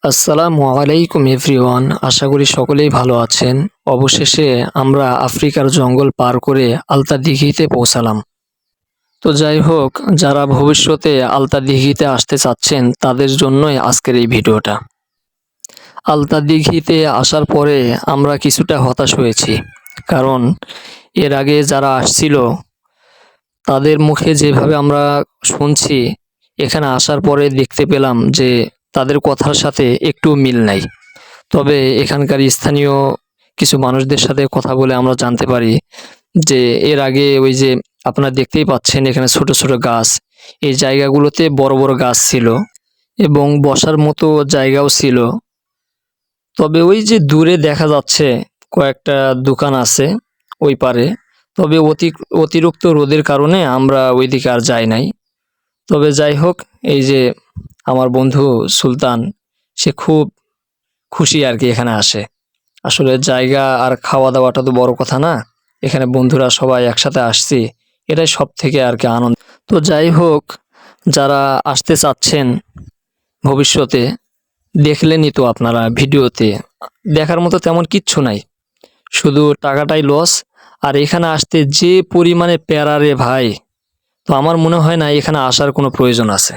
আসসালামু আলাইকুম এভরিওয়ান, আশা করি সকলেই ভালো আছেন। অবশেষে আমরা আফ্রিকার জঙ্গল পার করে আলতা দিঘিতে পৌঁছালাম। তো যাই হোক, যারা ভবিষ্যতে আলতা দিঘিতে আসতে চাচ্ছেন তাদের জন্যই আজকের এই ভিডিওটা। আলতা দিঘিতে আসার পরে আমরা কিছুটা হতাশ হয়েছি, কারণ এর আগে যারা আসছিল তাদের মুখে যেভাবে আমরা শুনছি, এখানে আসার পরে দেখতে পেলাম যে তাদের কথার সাথে একটু মিল নাই। তবে এখানকার স্থানীয় কিছু মানুষদের সাথে কথা বলে আমরা জানতে পারি যে এর আগে ওই যে আপনারা দেখতেই পাচ্ছেন এখানে ছোট ছোট গাছ, এই জায়গাগুলোতে বড় বড় গাছ ছিল এবং বসার মতো জায়গাও ছিল। তবে ওই যে দূরে দেখা যাচ্ছে কয়েকটা দোকান আছে ওই পারে। তবে অতিরিক্ত রোদের কারণে আমরা ওইদিকে আর যাই নাই। তবে যাই হোক, এই যে আমার বন্ধু সুলতান, সে খুব খুশি আর কি এখানে আসে। আসলে জায়গা আর খাওয়া দাওয়াটা তো বড় কথা না, এখানে বন্ধুরা সবাই একসাথে আসছি, এটাই সব থেকে আর কি আনন্দ। তো যাই হোক, যারা আসতে চাচ্ছেন ভবিষ্যতে, দেখলেনই তো আপনারা ভিডিওতে, দেখার মতো তেমন কিচ্ছু নাই, শুধু টাকাটাই লস। আর এখানে আসতে যে পরিমাণে প্যারা রে ভাই, তো আমার মনে হয় না এখানে আসার কোনো প্রয়োজন আছে।